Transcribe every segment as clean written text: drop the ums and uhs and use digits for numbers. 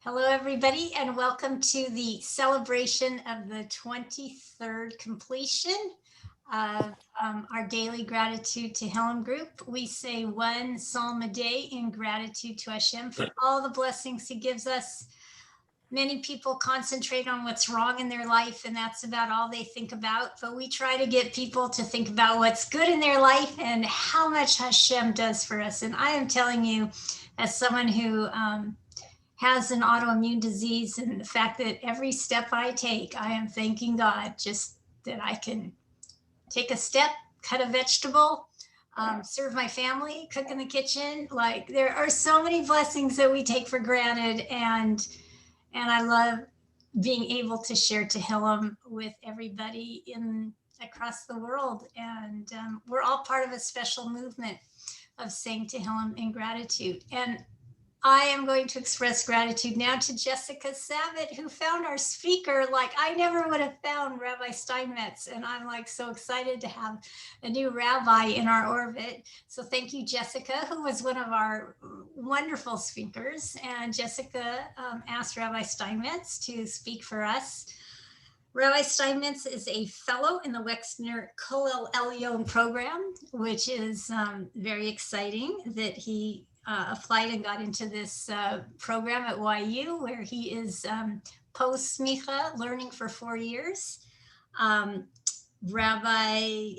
Hello, everybody, and welcome to the celebration of the 23rd completion of our Daily Gratitude Tehillim Group. We say one psalm a day in gratitude to Hashem for all the blessings He gives us. Many people concentrate on what's wrong in their life, and that's about all they think about. But we try to get people to think about what's good in their life and how much Hashem does for us. And I am telling you, as someone who has an autoimmune disease, and the fact that every step I take, I am thanking God just that I can take a step, cut a vegetable, serve my family, cook in the kitchen. Like, there are so many blessings that we take for granted, and I love being able to share Tehillim with everybody across the world. And we're all part of a special movement of saying Tehillim in gratitude. And I am going to express gratitude now to Asicha Seminars, who found our speaker. Like, I never would have found Rabbi Steinmetz, and I'm like so excited to have a new rabbi in our orbit. So thank you, Asicha, who was one of our wonderful speakers. And Asicha asked Rabbi Steinmetz to speak for us. Rabbi Steinmetz is a fellow in the Wexner Kollel Elyon program, which is very exciting that he applied and got into this program at YU, where he is post-smicha, learning for 4 years. Rabbi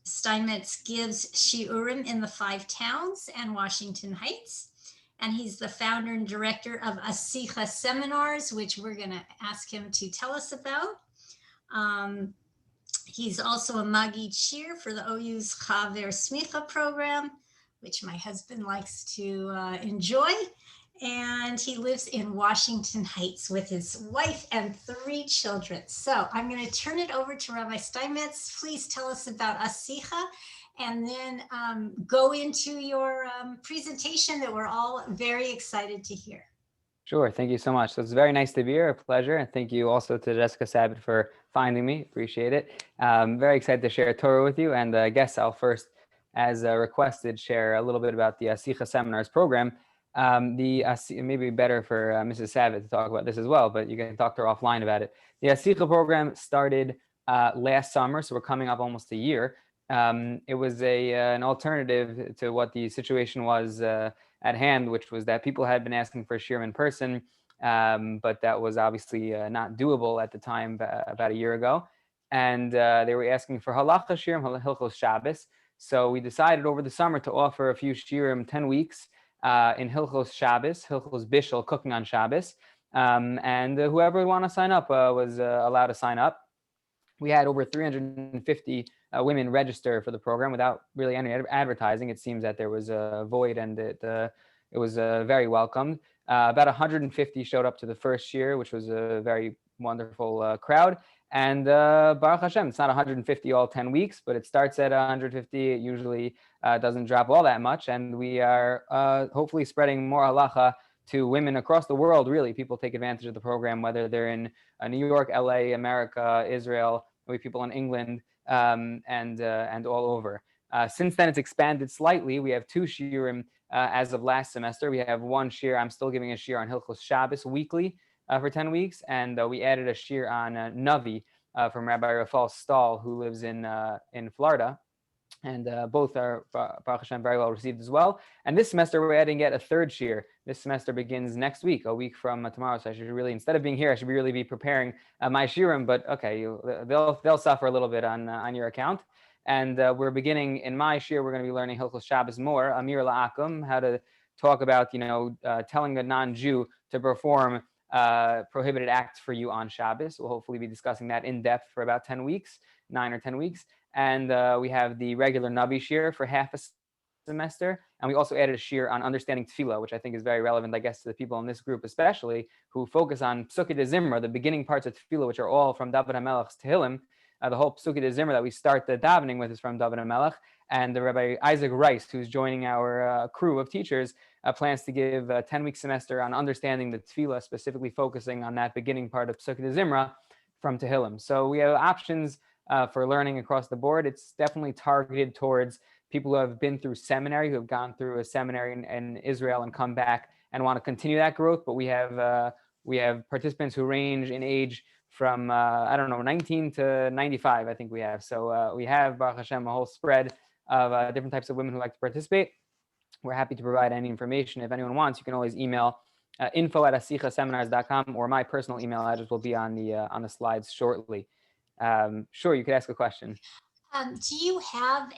Steinmetz gives shiurim in the 5 towns and Washington Heights. And he's the founder and director of Asicha Seminars, which we're going to ask him to tell us about. He's also a Magid Shiur for the OU's Chaver Smicha program, which my husband likes to enjoy. And he lives in Washington Heights with his wife and 3 children. So I'm going to turn it over to Rabbi Steinmetz. Please tell us about Asicha, and then go into your presentation that we're all very excited to hear. Sure. Thank you so much. So it's very nice to be here. A pleasure. And thank you also to Asicha Seminars for finding me. Appreciate it. Very excited to share Torah with you. And I guess I'll first, as requested, share a little bit about the Asicha Seminars program. Maybe better for Mrs. Savitt to talk about this as well, but you can talk to her offline about it. The Asicha program started last summer, so we're coming up almost a year. It was an alternative to what the situation was at hand, which was that people had been asking for shiur in person, but that was obviously not doable at the time, about a year ago. And they were asking for halacha shiurim, hilchos Shabbos. So we decided over the summer to offer a few shiurim, 10 weeks in hilchos Shabbos, hilchos bishul, cooking on Shabbos. And whoever would want to sign up was allowed to sign up. We had over 350 women register for the program without really any advertising. It seems that there was a void, and it was very welcomed. About 150 showed up to the first year, which was a very wonderful crowd. And Baruch Hashem, it's not 150 all 10 weeks, but it starts at 150. It usually doesn't drop all that much. And we are hopefully spreading more halacha to women across the world. Really, people take advantage of the program, whether they're in New York, LA, America, Israel, maybe people in England, and all over. Since then, it's expanded slightly. We have 2 shiurim as of last semester. We have 1 shiur. I'm still giving a shiur on hilchos Shabbos weekly for 10 weeks. And we added a shiur on Navi from Rabbi Rafal Stahl, who lives in Florida. And both are, Baruch Hashem, very well received as well. And this semester, we're adding yet a 3rd shiur. This semester begins next week, a week from tomorrow. So I should really, instead of being here, I should really be preparing my shiurim. But okay, they'll suffer a little bit on your account. And we're beginning in my shiur. We're going to be learning hilchos Shabbos more, Amir La'akum, how to talk about telling a non-Jew to perform prohibited acts for you on Shabbos. We'll hopefully be discussing that in depth for about 10 weeks, 9 or 10 weeks. And we have the regular Navi shiur for half a semester. And we also added a shiur on understanding tefillah, which I think is very relevant, I guess, to the people in this group, especially who focus on Psukei de Zimra, the beginning parts of tefillah, which are all from David HaMelech's Tehillim. The whole Psukei de Zimra that we start the davening with is from David HaMelech. And the Rabbi Isaac Rice, who's joining our crew of teachers, plans to give a 10-week semester on understanding the tefillah, specifically focusing on that beginning part of Psukei de Zimra from Tehillim. So we have options for learning across the board. It's definitely targeted towards people who have been through seminary, who have gone through a seminary in Israel and come back and want to continue that growth. But we have participants who range in age from, 19 to 95, I think we have. So we have, Baruch Hashem, a whole spread of different types of women who like to participate. We're happy to provide any information. If anyone wants, you can always email info@asichaseminars.com, or my personal email address will be on the slides shortly. Sure, you could ask a question. Do you have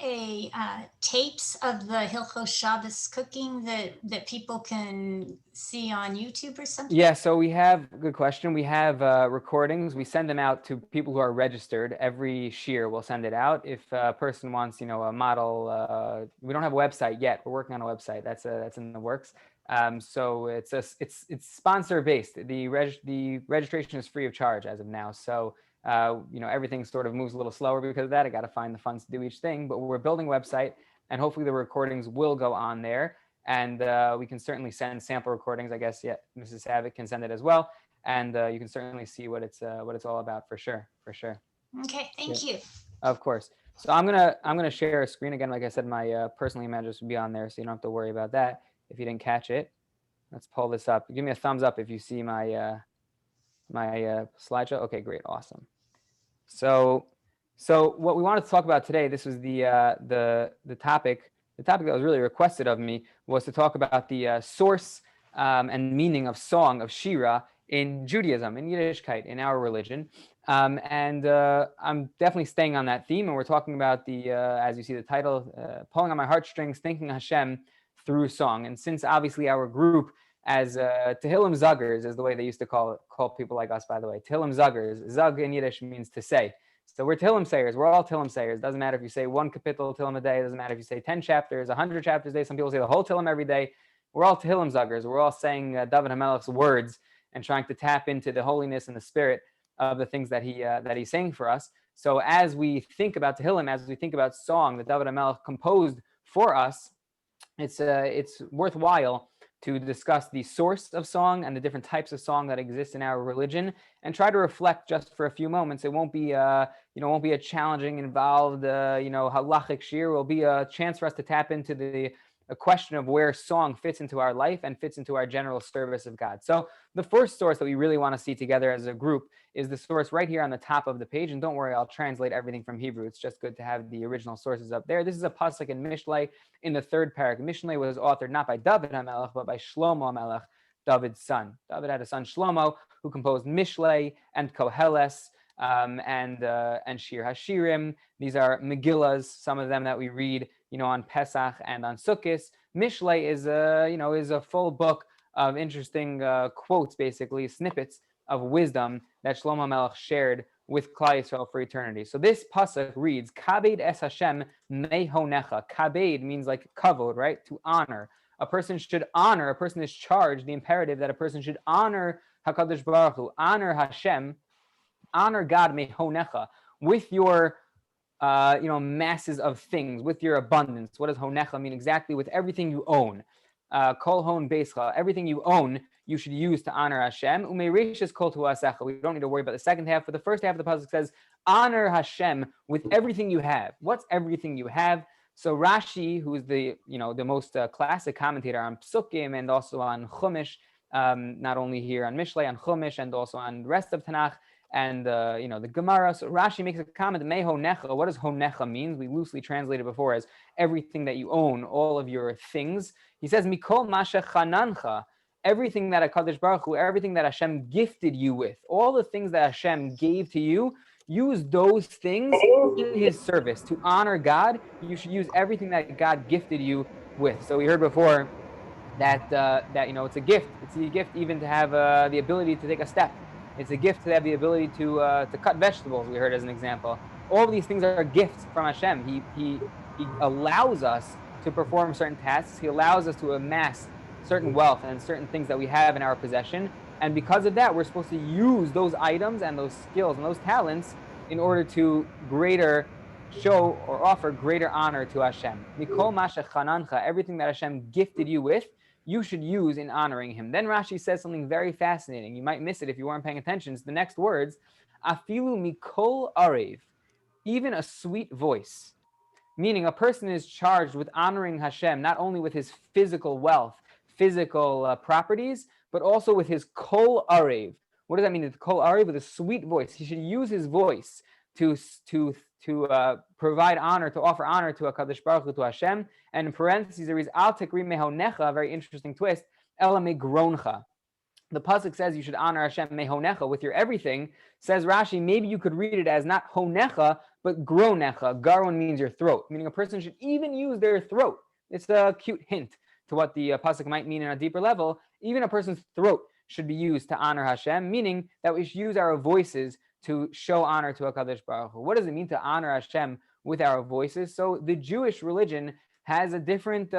tapes of the Hilchos Shabbos cooking that people can see on YouTube or something? Yeah, so we have, good question. We have recordings. We send them out to people who are registered. Every shiur we'll send it out. If a person wants, a model, we don't have a website yet. We're working on a website. That's in the works. So it's sponsor based. The registration is free of charge as of now. So everything sort of moves a little slower because of that. I got to find the funds to do each thing, but we're building a website, and hopefully the recordings will go on there. And we can certainly send sample recordings. I guess, yeah, Mrs. Savick can send it as well, and you can certainly see what it's all about for sure. Okay, thank you. Of course. So I'm gonna share a screen again. Like I said, my personal email address will be on there, so you don't have to worry about that. If you didn't catch it, let's pull this up. Give me a thumbs up if you see my slideshow. Okay, great, awesome. So what we wanted to talk about today, this was the topic. The topic that was really requested of me was to talk about the source and meaning of song, of shira, in Judaism, in Yiddishkeit, in our religion. And I'm definitely staying on that theme. And we're talking about as you see the title, pulling on my heartstrings, thanking Hashem through song. And since obviously our group, as Tehillim Zuggers is the way they used to call people like us, by the way. Tehillim Zuggers. Zug in Yiddish means to say. So we're Tehillim sayers. We're all Tehillim sayers. Doesn't matter if you say one kapitel Tehillim a day. Doesn't matter if you say 10 chapters, 100 chapters a day. Some people say the whole Tehillim every day. We're all Tehillim Zuggers. We're all saying David HaMelech's words and trying to tap into the holiness and the spirit of the things that he's saying for us. So as we think about Tehillim, as we think about song that David HaMelech composed for us, it's worthwhile to discuss the source of song and the different types of song that exist in our religion, and try to reflect just for a few moments. It won't be won't be a challenging, involved, halachic shiur. It will be a chance for us to tap into a question of where song fits into our life and fits into our general service of God. So the first source that we really want to see together as a group is the source right here on the top of the page. And don't worry, I'll translate everything from Hebrew. It's just good to have the original sources up there. This is a pasuk in Mishlei in the third parak. Mishlei was authored not by David HaMelech, but by Shlomo HaMelech, David's son. David had a son, Shlomo, who composed Mishlei and Koheles, and Shir Hashirim. These are Megillas, some of them that we read, on Pesach and on Sukkot. Mishlei is a full book of interesting quotes, basically snippets of wisdom that Shlomo Melech shared with Klal Yisrael for eternity. So this pasuk reads, "Kabed es Hashem mehonecha." Kabed means like kavod, right? To honor. A person should honor. A person is charged. The imperative that a person should honor Hakadosh Baruch Hu, honor Hashem, honor God mehonecha with your masses of things, with your abundance. What does honecha mean exactly? With everything you own. Kol hon beischa, everything you own, you should use to honor Hashem. Umeirishis kol tuasecha. We don't need to worry about the second half. For the first half of the pasuk says, honor Hashem with everything you have. What's everything you have? So Rashi, who is the most classic commentator on Psukim and also on Chumash, not only here on Mishlei, on Chumash, and also on the rest of Tanakh, and the Gemara. So Rashi makes a comment, me honecha. What does honecha mean? We loosely translated before as everything that you own, all of your things. He says, mikol masha chanancha, everything that HaKadosh Baruch Hu, everything that Hashem gifted you with, all the things that Hashem gave to you, use those things in His service. To honor God, you should use everything that God gifted you with. So we heard before that it's a gift. It's a gift even to have the ability to take a step. It's a gift to have the ability to cut vegetables, we heard as an example. All of these things are gifts from Hashem. He allows us to perform certain tasks. He allows us to amass certain wealth and certain things that we have in our possession. And because of that, we're supposed to use those items and those skills and those talents in order to greater show or offer greater honor to Hashem. Mikol masha chanancha, everything that Hashem gifted you with, you should use in honoring Him. Then Rashi says something very fascinating. You might miss it if you weren't paying attention. It's the next words, afilu mikol arev, even a sweet voice, meaning a person is charged with honoring Hashem, not only with his physical wealth, physical properties, but also with his kol arev. What does that mean? Kol arev, with a sweet voice. He should use his voice to provide honor, to offer honor to HaKadosh Baruch Hu, to Hashem. And in parentheses, there is al tekri mehonecha, a very interesting twist, ela megroncha. The pasuk says you should honor Hashem mehonecha, with your everything. Says Rashi, maybe you could read it as not honecha, but gronecha. Garon means your throat, meaning a person should even use their throat. It's a cute hint to what the pasuk might mean on a deeper level. Even a person's throat should be used to honor Hashem, meaning that we should use our voices to show honor to HaKadosh Baruch Hu. What does it mean to honor Hashem with our voices? So the Jewish religion has a different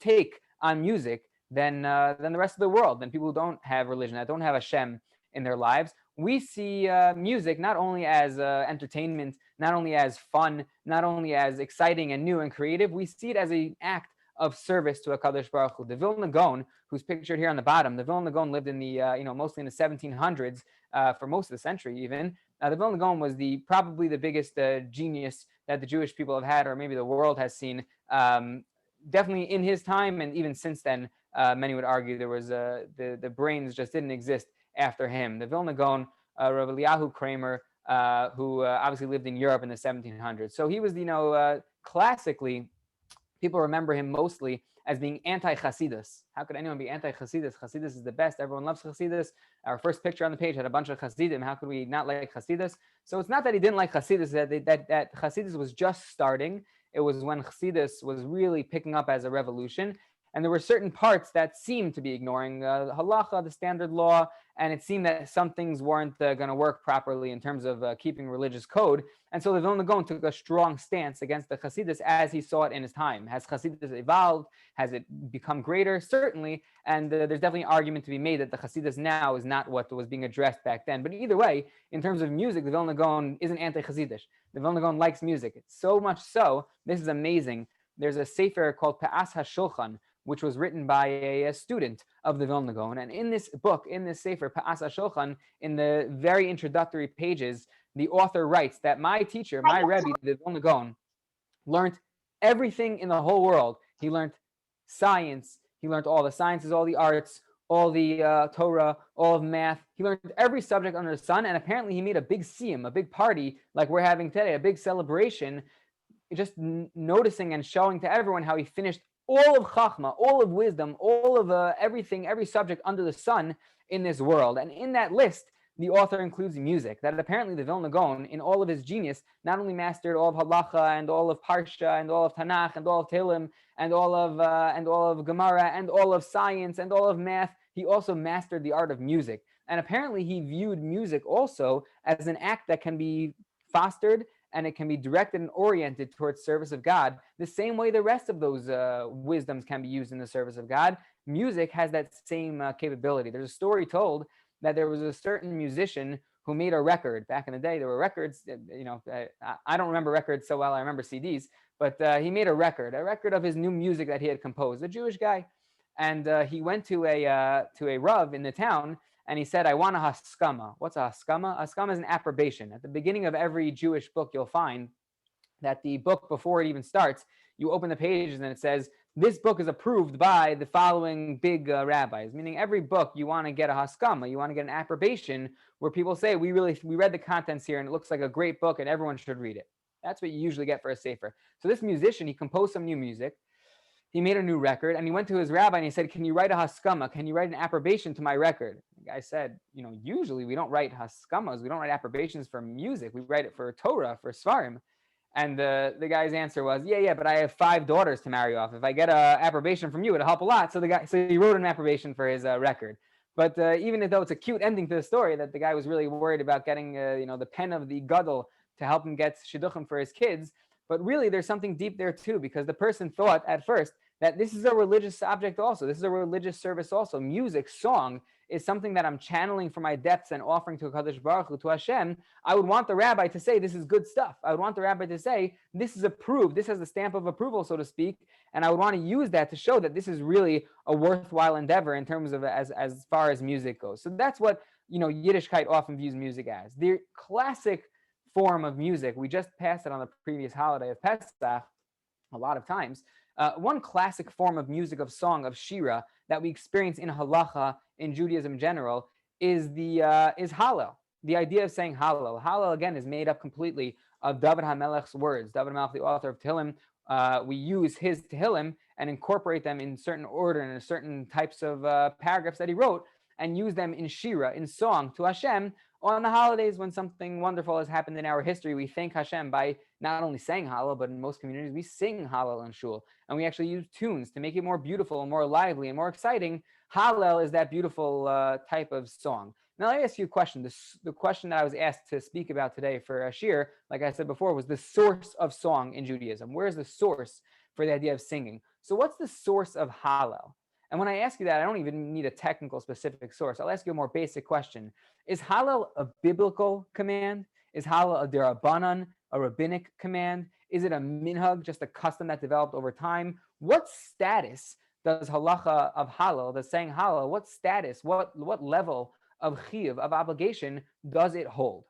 take on music than the rest of the world, than people who don't have religion, that don't have Hashem in their lives. We see music not only as entertainment, not only as fun, not only as exciting and new and creative, we see it as an act of service to HaKadosh Baruch Hu. The Vilna Gaon, who's pictured here on the bottom, the Vilna Gaon lived in the, mostly in the 1700s, for most of the century even. The Vilna Gaon was probably the biggest genius that the Jewish people have had, or maybe the world has seen. Definitely in his time, and even since then, many would argue there was the brains just didn't exist after him. The Vilna Gaon, Rabbi Eliyahu Kramer, who obviously lived in Europe in the 1700s. So he was, classically, people remember him mostly as being anti-Chasidus. How could anyone be anti-Chasidus? Chasidus is the best. Everyone loves Chasidus. Our first picture on the page had a bunch of Hasidim. How could we not like Chasidus? So it's not that he didn't like Chasidus, that Chasidus was just starting. It was when Chasidus was really picking up as a revolution. And there were certain parts that seemed to be ignoring halacha, the standard law, and it seemed that some things weren't going to work properly in terms of keeping religious code. And so the Vilna Gaon took a strong stance against the Hasidus as he saw it in his time. Has Hasidus evolved? Has it become greater? Certainly. And there's definitely an argument to be made that the Hasidus now is not what was being addressed back then. But either way, in terms of music, the Vilna Gaon isn't anti-Hasidish. The Vilna Gaon likes music. It's so much so, this is amazing. There's a sefer called Pa'as HaShulchan, which was written by a student of the Vilna Gaon. And in this book, in this sefer, Pa'as HaShulchan, in the very introductory pages, the author writes that my teacher, my Rebbe, the Vilna Gaon, learned everything in the whole world. He learned science, he learned all the sciences, all the arts, all the Torah, all of math. He learned every subject under the sun, and apparently he made a big siyum, a big party like we're having today, a big celebration, just noticing and showing to everyone how he finished all of Chachma, all of wisdom, all of everything, every subject under the sun in this world. And in that list, the author includes music, that apparently the Vilna Gaon, in all of his genius, not only mastered all of Halacha and all of Parsha and all of Tanakh and all of Tehillim and all of Gemara and all of science and all of math, he also mastered the art of music. And apparently he viewed music also as an act that can be fostered and it can be directed and oriented towards service of God, the same way the rest of those wisdoms can be used in the service of God. Music has that same capability. There's a story told that there was a certain musician who made a record. Back in the day, there were records, I don't remember records so well, I remember CDs, but he made a record of his new music that he had composed, a Jewish guy. And he went to a Rav in the town, and he said, I want a haskama. What's a haskama? A haskama is an approbation. At the beginning of every Jewish book, you'll find that the book, before it even starts, you open the pages and it says, this book is approved by the following big rabbis. Meaning every book, you want to get a haskama. You want to get an approbation where people say, we read the contents here and it looks like a great book and everyone should read it. That's what you usually get for a sefer. So this musician, he composed some new music. He made a new record and he went to his rabbi and he said, can you write a haskama? Can you write an approbation to my record? The guy said, usually we don't write haskamas. We don't write approbations for music. We write it for Torah, for Svarim. And the guy's answer was, yeah, but I have 5 daughters to marry off. If I get an approbation from you, it'll help a lot. So he wrote an approbation for his record. But even though it's a cute ending to the story, that the guy was really worried about getting, the pen of the gadol to help him get shidduchim for his kids. But really, there's something deep there too, because the person thought at first that this is a religious object also. This is a religious service also. Music, song is something that I'm channeling from my depths and offering to HaKadosh Baruch Hu, to Hashem. I would want the rabbi to say this is good stuff. I would want the rabbi to say this is approved. This has the stamp of approval, so to speak. And I would want to use that to show that this is really a worthwhile endeavor in terms of as far as music goes. So that's what Yiddishkeit often views music as. The classic form of music, we just passed it on the previous holiday of Pesach, a lot of times. One classic form of music, of song, of shira that we experience in halacha, in Judaism in general, is Hallel. The idea of saying Hallel. Hallel, again, is made up completely of David HaMelech's words. David HaMelech, the author of Tehillim, we use his Tehillim and incorporate them in certain order and in certain types of paragraphs that he wrote, and use them in shira, in song, to Hashem. On the holidays, when something wonderful has happened in our history, we thank Hashem by not only saying Hallel, but in most communities, we sing Hallel in shul. And we actually use tunes to make it more beautiful and more lively and more exciting. Hallel is that beautiful type of song. Now, let me ask you a question. The question that I was asked to speak about today for shiur, like I said before, was the source of song in Judaism. Where's the source for the idea of singing? So what's the source of Hallel? And when I ask you that, I don't even need a technical specific source. I'll ask you a more basic question. Is Hallel a biblical command? Is Hallel a derabanan, a rabbinic command? Is it a minhag, just a custom that developed over time? What status does halacha of Hallel, the saying Hallel, what status, what level of chiyuv, of obligation, does it hold?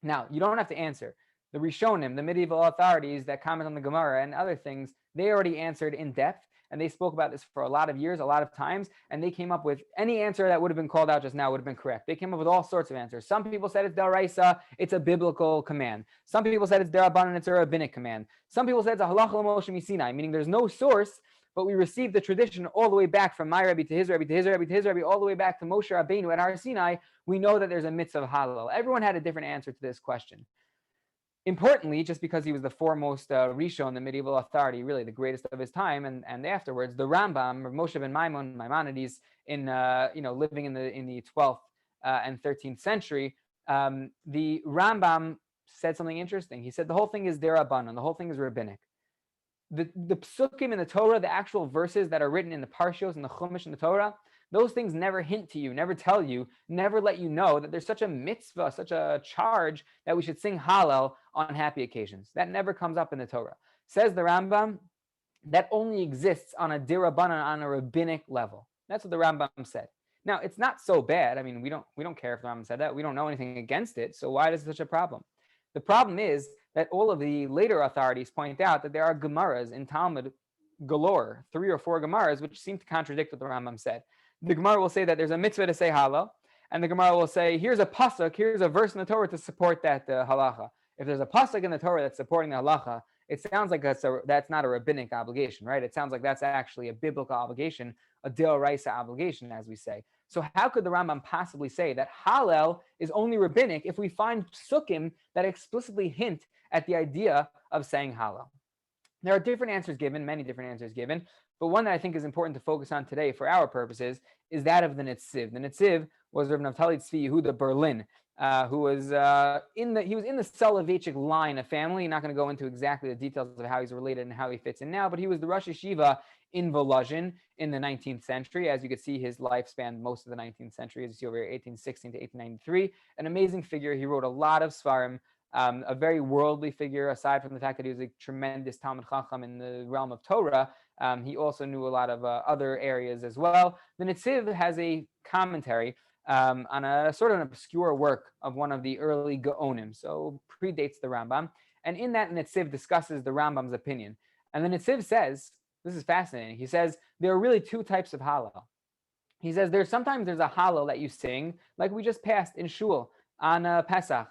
Now, you don't have to answer. The Rishonim, the medieval authorities that comment on the Gemara and other things, they already answered in depth. And they spoke about this for a lot of years, a lot of times, and they came up with any answer that would have been called out just now would have been correct. They came up with all sorts of answers. Some people said it's daraisa, it's a biblical command. Some people said it's derabanan, it's a rabbinic command. Some people said it's a halacha l'Moshe miSinai, meaning there's no source, but we received the tradition all the way back from my Rebbe to his Rebbe to his Rebbe to his Rebbe, all the way back to Moshe Rabbeinu at Har Sinai. We know that there's a mitzvah of Hallel. Everyone had a different answer to this question. Importantly, just because he was the foremost Rishon, the medieval authority, really the greatest of his time, and afterwards, the Rambam, Moshe ben Maimonides, in living in the 12th and 13th century, the Rambam said something interesting. He said the whole thing is derabanan, the whole thing is rabbinic. The psukim in the Torah, the actual verses that are written in the Parshios and the Chumash in the Torah, those things never hint to you, never tell you, never let you know that there's such a mitzvah, such a charge that we should sing Hallel on happy occasions. That never comes up in the Torah. Says the Rambam, that only exists on a dirabanan, on a rabbinic level. That's what the Rambam said. Now, it's not so bad. I mean, we don't care if the Rambam said that. We don't know anything against it. So why is it such a problem? The problem is that all of the later authorities point out that there are Gemaras in Talmud galore, 3 or 4 Gemaras, which seem to contradict what the Rambam said. The Gemara will say that there's a mitzvah to say Hallel, and the Gemara will say, here's a pasuk, here's a verse in the Torah to support that halacha. If there's a pasuk in the Torah that's supporting the halacha, it sounds like that's not a rabbinic obligation, right? It sounds like that's actually a biblical obligation, a deoraisa obligation, as we say. So how could the Rambam possibly say that Hallel is only rabbinic if we find psukim that explicitly hint at the idea of saying Hallel? There are different answers given, many different answers given, but one that I think is important to focus on today for our purposes is that of the Netziv. The Netziv was Rav Naftali Tzvi Yehuda Berlin, who was in the Soloveitchik line of family. I'm not going to go into exactly the details of how he's related and how he fits in now, but he was the Rosh Yeshiva in Volozhin in the 19th century. As you can see, his lifespan most of the 19th century, as you see over here, 1816 to 1893. An amazing figure. He wrote a lot of svarim. A very worldly figure, aside from the fact that he was a tremendous Talmud Chacham in the realm of Torah. He also knew a lot of other areas as well. The Netziv has a commentary on a sort of an obscure work of one of the early Gaonim, so predates the Rambam. And in that, Netziv discusses the Rambam's opinion. And the Netziv says, this is fascinating, he says, there are really 2 types of Hallel. He says sometimes there's a Hallel that you sing, like we just passed in Shul, on Pesach.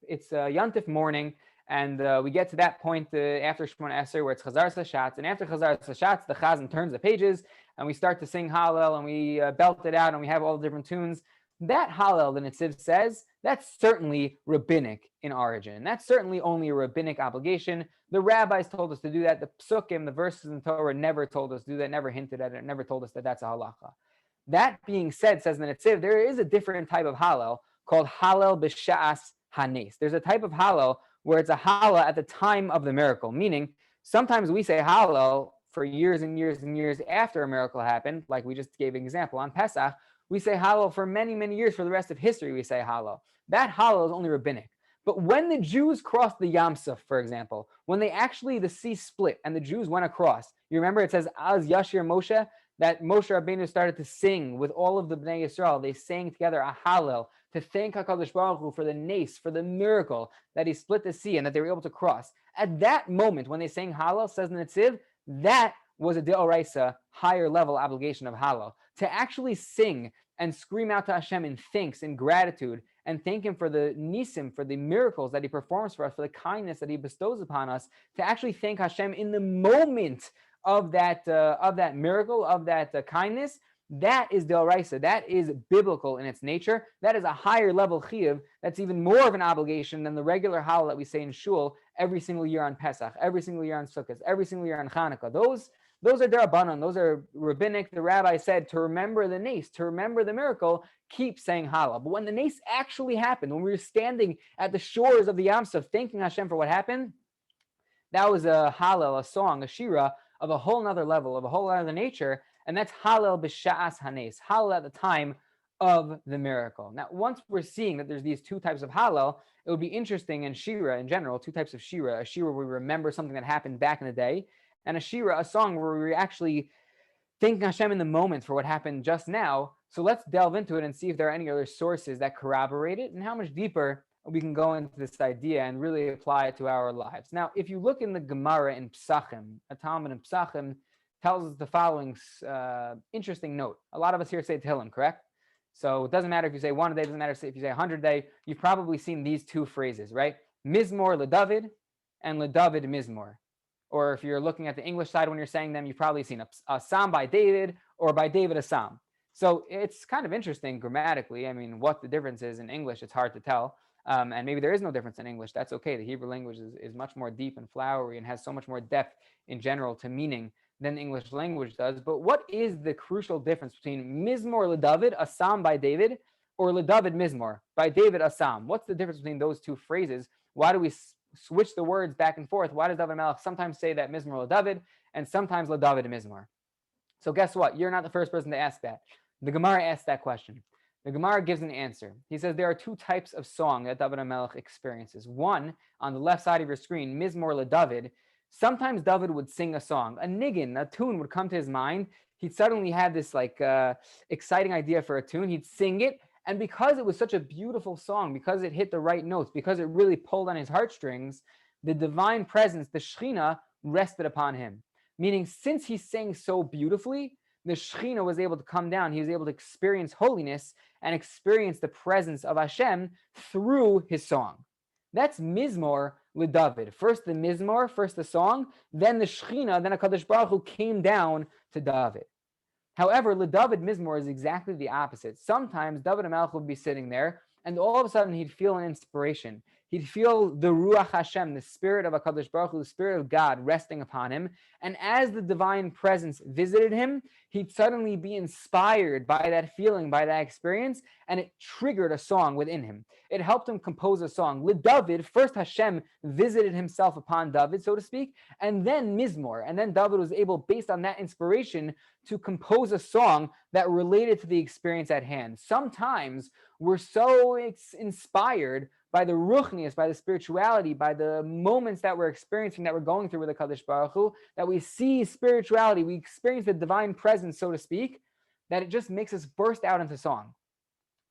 It's Yantif morning, and we get to that point after Shemona Esrei where it's Chazar Sashatz, and after Chazar Sashatz, the Chazan turns the pages, and we start to sing Hallel, and we belt it out, and we have all the different tunes. That Hallel, the Netziv says, that's certainly rabbinic in origin. That's certainly only a rabbinic obligation. The rabbis told us to do that. The psukim, the verses in the Torah, never told us to do that, never hinted at it, never told us that that's a halacha. That being said, says the Netziv, there is a different type of Hallel called Hallel b'sha'as hanes. There's a type of Hallel where it's a Hallel at the time of the miracle, meaning sometimes we say Hallel for years and years and years after a miracle happened, like we just gave an example on Pesach. We say Hallel for many, many years. For the rest of history, we say Hallel. That Hallel is only rabbinic. But when the Jews crossed the Yam Suf, for example, when the sea split and the Jews went across, you remember it says, Az Yashir Moshe, that Moshe Rabbeinu started to sing with all of the Bnei Yisrael. They sang together a Hallel to thank HaKadosh Baruch Hu for the nace, for the miracle that he split the sea and that they were able to cross. At that moment, when they sang Hallel, says the Netziv, that was a Deoraisa, higher level obligation of Hallel. To actually sing and scream out to Hashem in thanks and gratitude and thank him for the nisim, for the miracles that he performs for us, for the kindness that he bestows upon us, to actually thank Hashem in the moment of that miracle, of that kindness, that is Deoraisa. That is biblical in its nature. That is a higher level chiyuv. That's even more of an obligation than the regular Hallel that we say in Shul every single year on Pesach, every single year on Sukkot, every single year on Hanukkah. Those are derabanan. Those are rabbinic. The rabbi said to remember the nace, to remember the miracle, keep saying Hallel. But when the nace actually happened, when we were standing at the shores of the Yam Suf thanking Hashem for what happened, that was a Hallel, a song, a shira of a whole nother level, of a whole other nature. And that's Hallel b'sha'as hanes, Hallel at the time of the miracle. Now, once we're seeing that there's these two types of Hallel, it would be interesting in shira in general, two types of shira, a shira where we remember something that happened back in the day, and a shira, a song where we're actually thanking Hashem in the moment for what happened just now. So let's delve into it and see if there are any other sources that corroborate it and how much deeper we can go into this idea and really apply it to our lives. Now, if you look in the Gemara in Psachim, a Talmud in Psachim tells us the following interesting note. A lot of us here say Tehillim, correct? So it doesn't matter if you say one a day, it doesn't matter if you say 100 a day. You've probably seen these two phrases, right? Mizmor LeDavid and LeDavid Mizmor. Or if you're looking at the English side when you're saying them, you've probably seen a psalm by David or by David a psalm. So it's kind of interesting grammatically. I mean, what the difference is in English, it's hard to tell. And maybe there is no difference in English. That's okay. The Hebrew language is much more deep and flowery and has so much more depth in general to meaning than the English language does. But what is the crucial difference between Mizmor LeDavid, a psalm by David, or LeDavid Mizmor, by David a psalm? What's the difference between those two phrases? Why do we switch the words back and forth? Why does David Melech sometimes say that Mizmor LeDavid and sometimes LeDavid Mizmor? So guess what? You're not the first person to ask that. The Gemara asked that question. The Gemara gives an answer. He says there are two types of song that David Melech experiences. One, on the left side of your screen, Mizmor LeDavid. Sometimes David would sing a song, a niggin, a tune would come to his mind. He'd suddenly have this exciting idea for a tune. He'd sing it. And because it was such a beautiful song, because it hit the right notes, because it really pulled on his heartstrings, the divine presence, the Shekhinah, rested upon him. Meaning, since he sang so beautifully, the Shekhinah was able to come down. He was able to experience holiness and experience the presence of Hashem through his song. That's Mizmor LeDavid. First the Mizmor, first the song, then the Shekhinah, then HaKadosh Baruch Hu came down to David. However, LeDavid Mizmor is exactly the opposite. Sometimes David HaMelech would be sitting there, and all of a sudden he'd feel an inspiration. He'd feel the Ruach Hashem, the spirit of HaKadosh Baruch Hu, the spirit of God resting upon him. And as the divine presence visited him, he'd suddenly be inspired by that feeling, by that experience, and it triggered a song within him. It helped him compose a song. LeDavid, first Hashem visited himself upon David, so to speak, and then Mizmor. And then David was able, based on that inspiration, to compose a song that related to the experience at hand. Sometimes we're so inspired by the ruchnius, by the spirituality, by the moments that we're experiencing, that we're going through with the Kadosh Baruch Hu, that we see spirituality, we experience the divine presence, so to speak, that it just makes us burst out into song.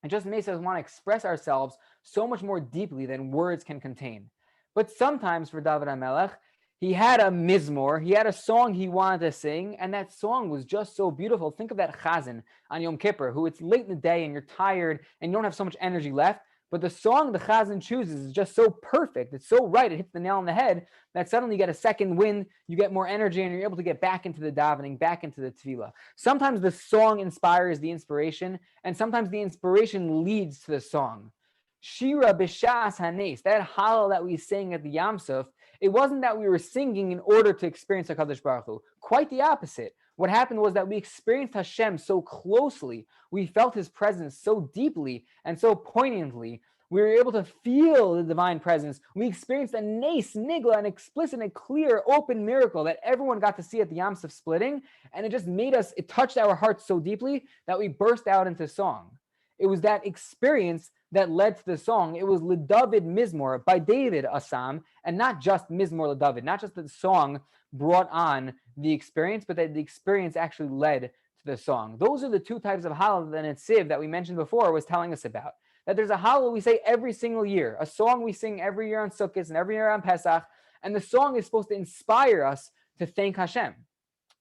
It just makes us want to express ourselves so much more deeply than words can contain. But sometimes for David HaMelech, he had a mizmor, he had a song he wanted to sing, and that song was just so beautiful. Think of that chazan on Yom Kippur, who it's late in the day and you're tired and you don't have so much energy left, but the song the chazan chooses is just so perfect, it's so right, it hits the nail on the head, that suddenly you get a second wind, you get more energy, and you're able to get back into the davening, back into the tefillah. Sometimes the song inspires the inspiration, and sometimes the inspiration leads to the song. Shira b'shas hanes, that hallel that we sang at the Yam Suf, it wasn't that we were singing in order to experience HaKadosh Baruch Hu. Quite the opposite. What happened was that we experienced Hashem so closely, we felt his presence so deeply and so poignantly. We were able to feel the divine presence. We experienced a nes, nigla, an explicit and clear, open miracle that everyone got to see at the Yam Suf splitting, and it just made us, it touched our hearts so deeply that we burst out into song. It was that experience that led to the song. It was LeDavid Mizmor by David Asam, and not just Mizmor LeDavid, not just that the song brought on the experience, but that the experience actually led to the song. Those are the two types of hallel that Netziv that we mentioned before was telling us about. that there's a hallel we say every single year, a song we sing every year on Sukkot and every year on Pesach, and the song is supposed to inspire us to thank Hashem,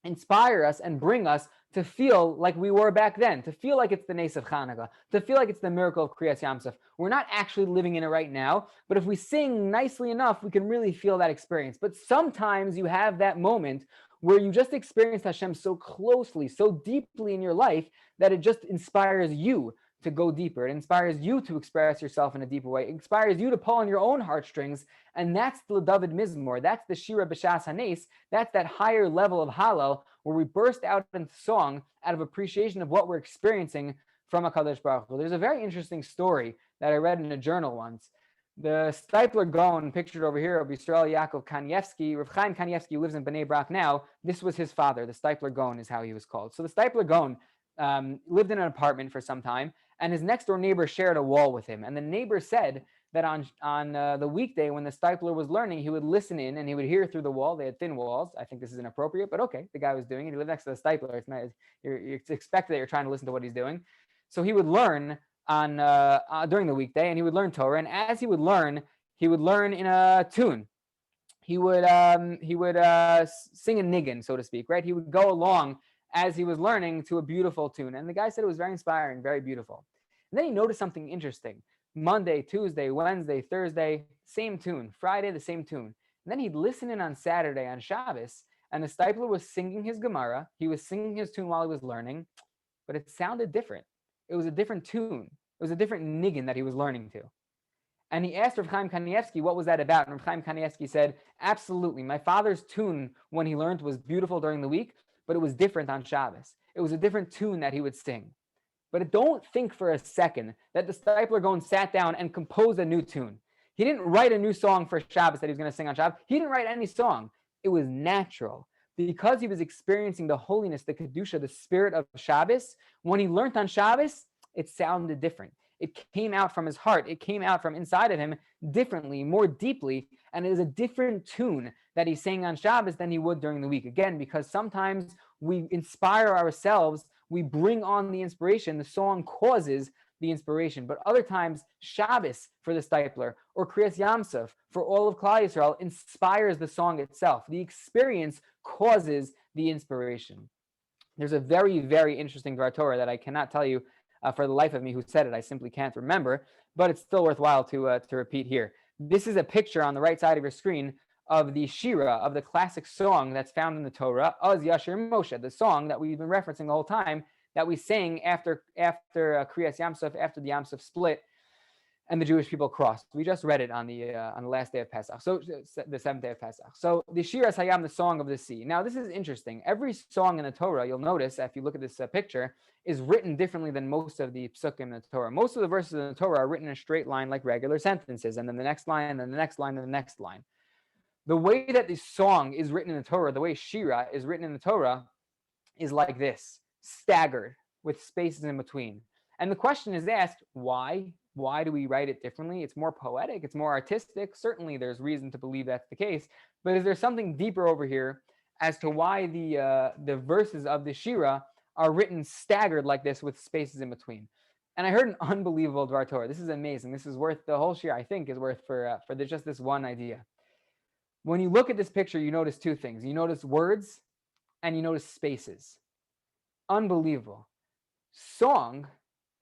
inspire us and bring us to feel like we were back then, to feel like it's the Nes of Hanukkah, to feel like it's the miracle of Kriyas Yamsuf. We're not actually living in it right now, but if we sing nicely enough, we can really feel that experience. But sometimes you have that moment where you just experience Hashem so closely, so deeply in your life that it just inspires you to go deeper. It inspires you to express yourself in a deeper way. It inspires you to pull on your own heartstrings. And that's the David Mizmor. That's the Shira B'Shas HaNes. That's that higher level of Hallel where we burst out into song out of appreciation of what we're experiencing from HaKadosh Baruch Hu. There's a very interesting story that I read in a journal once. The Steipler Gaon, pictured over here, of Yisrael Yaakov Kanievsky. Rav Chaim Kanievsky lives in Bnei Brak now. This was his father. The Steipler Gaon is how he was called. So the Steipler Gaon lived in an apartment for some time, and his next door neighbor shared a wall with him. And the neighbor said that on the weekday when the Steipler was learning, he would listen in and he would hear through the wall. They had thin walls. I think this is inappropriate, but okay, the guy was doing it. He lived next to the Steipler. It's expected that you're trying to listen to what he's doing. So he would learn on during the weekday, and he would learn Torah. And as he would learn in a tune. He would sing a niggin, so to speak, right? He would go along as he was learning to a beautiful tune. And the guy said it was very inspiring, very beautiful. And then he noticed something interesting. Monday, Tuesday, Wednesday, Thursday, same tune. Friday, the same tune. And then he'd listen in on Saturday on Shabbos, and the Steipler was singing his Gemara. He was singing his tune while he was learning, but it sounded different. It was a different tune. It was a different niggin that he was learning to. And he asked Rav Chaim Kanievsky, what was that about? And Rav Chaim Kanievsky said, absolutely. My father's tune when he learned was beautiful during the week, but it was different on Shabbos. It was a different tune that he would sing. But don't think for a second that the Steipler Gaon sat down and composed a new tune. He didn't write a new song for Shabbos that he was going to sing on Shabbos. He didn't write any song. It was natural. Because he was experiencing the holiness, the Kedusha, the spirit of Shabbos, when he learned on Shabbos, it sounded different. It came out from his heart. It came out from inside of him differently, more deeply, and it is a different tune that he sang on Shabbos than he would during the week. Again, because sometimes we inspire ourselves, we bring on the inspiration, the song causes the inspiration. But other times, Shabbos for the Steipler or Kriyas Yamsuf for all of Klal Yisrael inspires the song itself. The experience causes the inspiration. There's a very, very interesting Dvar Torah that I cannot tell you for the life of me who said it. I simply can't remember, but it's still worthwhile to repeat here. This is a picture on the right side of your screen of the Shira, of the classic song that's found in the Torah, Az Yashir Moshe, the song that we've been referencing the whole time, that we sang after Kriyas Yamsuf, after the Yamsuf split, and the Jewish people crossed. We just read it on the last day of Pesach, so the seventh day of Pesach. So the Shira Hayam, the song of the sea. Now this is interesting. Every song in the Torah, you'll notice if you look at this picture, is written differently than most of the psukim in the Torah. Most of the verses in the Torah are written in a straight line like regular sentences, and then the next line, and then the next line, and the next line. The way that this song is written in the Torah, the way Shira is written in the Torah, is like this, staggered with spaces in between. And the question is asked, why? Why do we write it differently? It's more poetic, it's more artistic. Certainly there's reason to believe that's the case, but is there something deeper over here as to why the verses of the Shira are written staggered like this with spaces in between? And I heard an unbelievable Dvar Torah. This is amazing. This is worth, the whole Shira, I think, is worth for just this one idea. When you look at this picture, you notice two things. You notice words and you notice spaces. Unbelievable. Song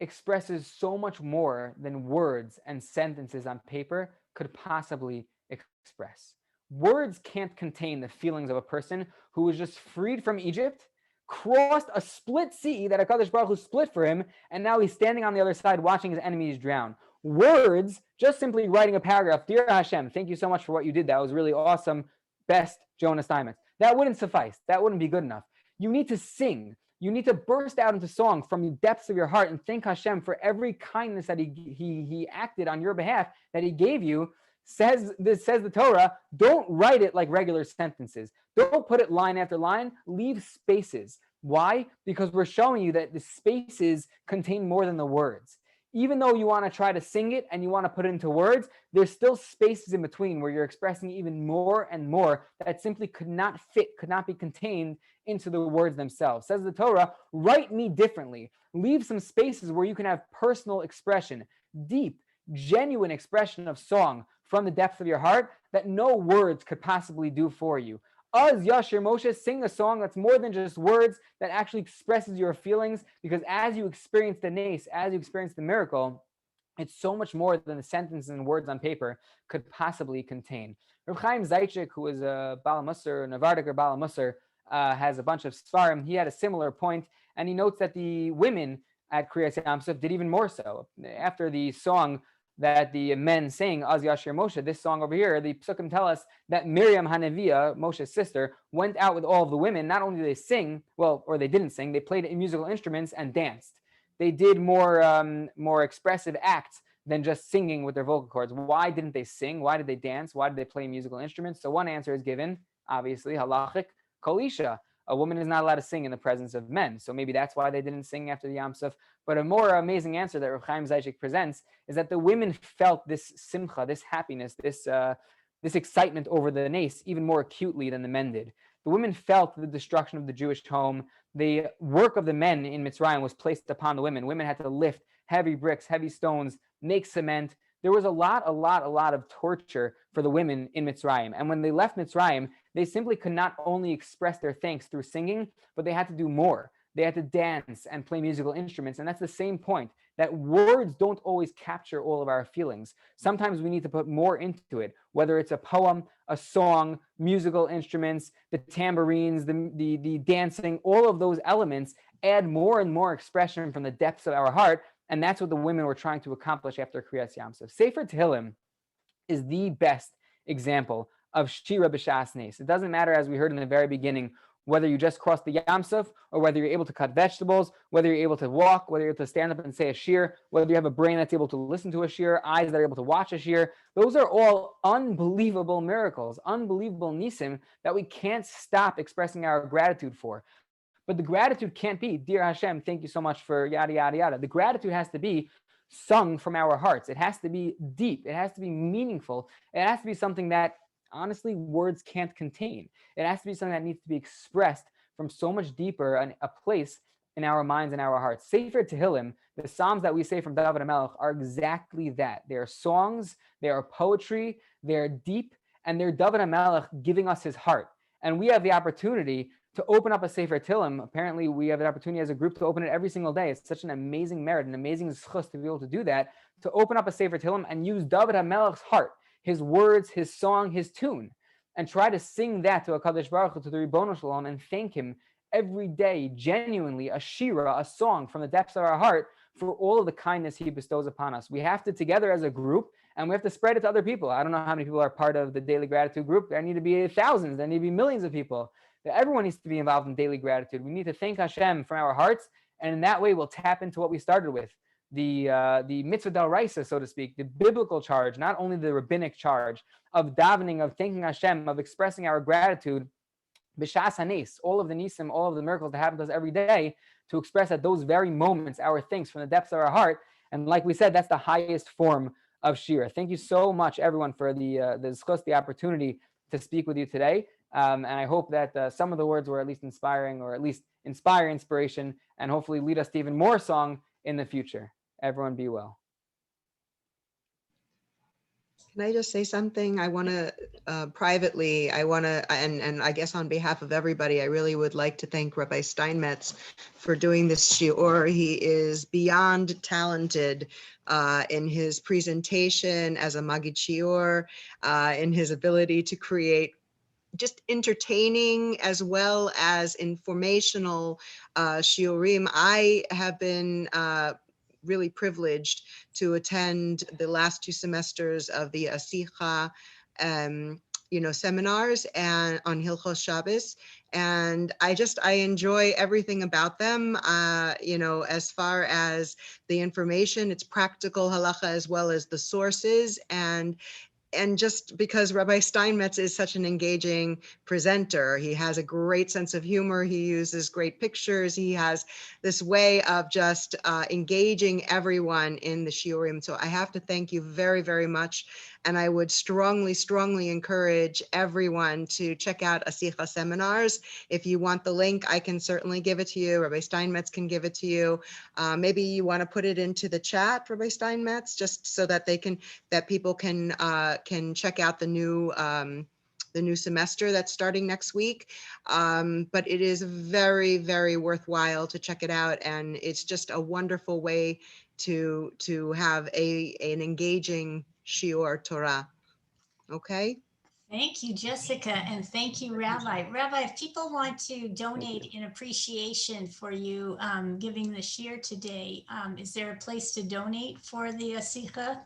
expresses so much more than words and sentences on paper could possibly express. Words can't contain the feelings of a person who was just freed from Egypt, crossed a split sea that HaKadosh Baruch Hu split for him, and now he's standing on the other side watching his enemies drown. Words, just simply writing a paragraph, Dear Hashem, thank you so much for what you did. That was really awesome. Best Jonah Steinmetz. That wouldn't suffice. That wouldn't be good enough. You need to sing. You need to burst out into song from the depths of your heart and thank Hashem for every kindness that he acted on your behalf, that he gave you. Says the Torah, don't write it like regular sentences. Don't put it line after line. Leave spaces. Why? Because we're showing you that the spaces contain more than the words. even though you want to try to sing it and you want to put it into words, there's still spaces in between where you're expressing even more and more that simply could not fit, could not be contained into the words themselves. Says the Torah, write me differently. Leave some spaces where you can have personal expression, deep, genuine expression of song from the depths of your heart that no words could possibly do for you. Az Yashir Moshe, sing a song that's more than just words, that actually expresses your feelings, because as you experience the nace, as you experience the miracle, it's so much more than the sentences and words on paper could possibly contain. Reb Chaim Zaitchik, who is a Bala Musar, Navardiker Bala Musar, has a bunch of Svarim. He had a similar point, and he notes that the women at Kriyas Yam Suf did even more so. After the song that the men sing, Az Yashir Moshe, this song over here, the Psukim tell us that Miriam Hanaviyah, Moshe's sister, went out with all of the women. Not only did they sing, well, or they didn't sing, they played musical instruments and danced. They did more expressive acts than just singing with their vocal cords. Why didn't they sing? Why did they dance? Why did they play musical instruments? So one answer is given, obviously, halachic, kol isha. A woman is not allowed to sing in the presence of men. So maybe that's why they didn't sing after the Yam Suf. But a more amazing answer that Reb Chaim Zaitchik presents is that the women felt this simcha, this happiness, this excitement over the nace even more acutely than the men did. The women felt the destruction of the Jewish home. The work of the men in Mitzrayim was placed upon the women. Women had to lift heavy bricks, heavy stones, make cement. There was a lot of torture for the women in Mitzrayim. And when they left Mitzrayim, they simply could not only express their thanks through singing, but they had to do more. They had to dance and play musical instruments. And that's the same point, that words don't always capture all of our feelings. Sometimes we need to put more into it, whether it's a poem, a song, musical instruments, the tambourines, the dancing, all of those elements add more and more expression from the depths of our heart. And that's what the women were trying to accomplish after Kriyas Yam Suf. Sefer Tehillim is the best example of Shira B'Shas Nes. It doesn't matter, as we heard in the very beginning, whether you just crossed the Yam Suf, or whether you're able to cut vegetables, whether you're able to walk, whether you're able to stand up and say a shiur, whether you have a brain that's able to listen to a shiur, eyes that are able to watch a shiur. Those are all unbelievable miracles, unbelievable nisim that we can't stop expressing our gratitude for. But the gratitude can't be, dear Hashem, thank you so much for yada, yada, yada. The gratitude has to be sung from our hearts. It has to be deep. It has to be meaningful. It has to be something that, honestly, words can't contain. It has to be something that needs to be expressed from so much deeper a place in our minds and our hearts. Sefer Tehillim, the Psalms that we say from David HaMelech, are exactly that. They are songs, they are poetry, they are deep, and they're David HaMelech giving us his heart. And we have the opportunity to open up a Sefer Tehillim. Apparently, we have the opportunity as a group to open it every single day. It's such an amazing merit, an amazing zchus to be able to do that, to open up a Sefer Tehillim and use David HaMelech's heart, his words, his song, his tune, and try to sing that to a Kadosh Baruch Hu, to the Ribono Shalom, and thank him every day, genuinely, a shira, a song from the depths of our heart for all of the kindness he bestows upon us. We have to, together as a group, and we have to spread it to other people. I don't know how many people are part of the Daily Gratitude Group. There need to be thousands. There need to be millions of people. Everyone needs to be involved in daily gratitude. We need to thank Hashem from our hearts, and in that way, we'll tap into what we started with, the mitzvah d'oraisa, so to speak, the biblical charge, not only the rabbinic charge of davening, of thanking Hashem, of expressing our gratitude, b'shas hanes, all of the nisim, all of the miracles that happen to us every day, to express at those very moments our thanks from the depths of our heart. And like we said, that's the highest form of shira. Thank you so much, everyone, for the opportunity to speak with you today. And I hope that some of the words were at least inspiring, or at least inspire inspiration, and hopefully lead us to even more song in the future. Everyone be well. Can I just say something? I want to privately, and I guess on behalf of everybody, I really would like to thank Rabbi Steinmetz for doing this shiur. He is beyond talented in his presentation as a Magid shiur, in his ability to create just entertaining as well as informational shiurim. I have been really privileged to attend the last 2 semesters of the Asicha seminars and on Hilchos Shabbos, and I enjoy everything about them. As far as the information, it's practical halacha as well as the sources, and and just because Rabbi Steinmetz is such an engaging presenter, he has a great sense of humor. He uses great pictures. He has this way of just engaging everyone in the shiurim. So I have to thank you very, very much. And I would strongly, strongly encourage everyone to check out Asicha Seminars. If you want the link, I can certainly give it to you. Rabbi Steinmetz can give it to you. Maybe you want to put it into the chat, Rabbi Steinmetz, just so that people can check out the new semester that's starting next week. But it is very, very worthwhile to check it out, and it's just a wonderful way to have an engaging shiur Torah. Okay. Thank you, Jessica, and thank you, Rabbi. Rabbi, if people want to donate in appreciation for you giving the shiur today, is there a place to donate for the Asicha?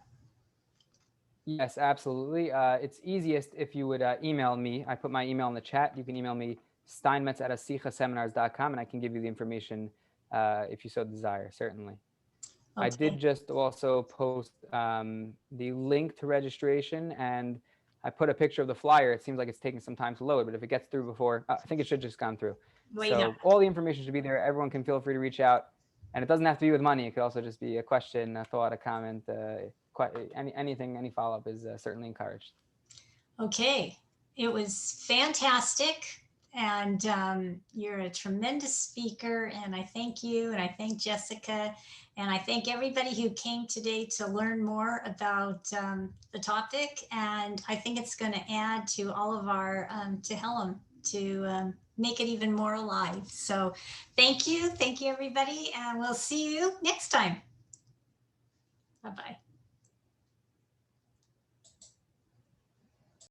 Yes, absolutely. It's easiest if you would email me. I put my email in the chat. You can email me steinmetz@asichaseminars.com, and I can give you the information if you so desire, certainly. Okay. I did just also post the link to registration, and I put a picture of the flyer. It seems like it's taking some time to load, but if it gets through before, I think it should just gone through. Wait So up. all the information should be there. Everyone can feel free to reach out, and it doesn't have to be with money. It could also just be a question, a thought, a comment, anything, any follow-up is certainly encouraged. Okay, it was fantastic. And you're a tremendous speaker, and I thank you, and I thank Jessica, and I thank everybody who came today to learn more about the topic. And I think it's going to add to all of our Tehillim to make it even more alive. So thank you everybody, and we'll see you next time. Bye-bye.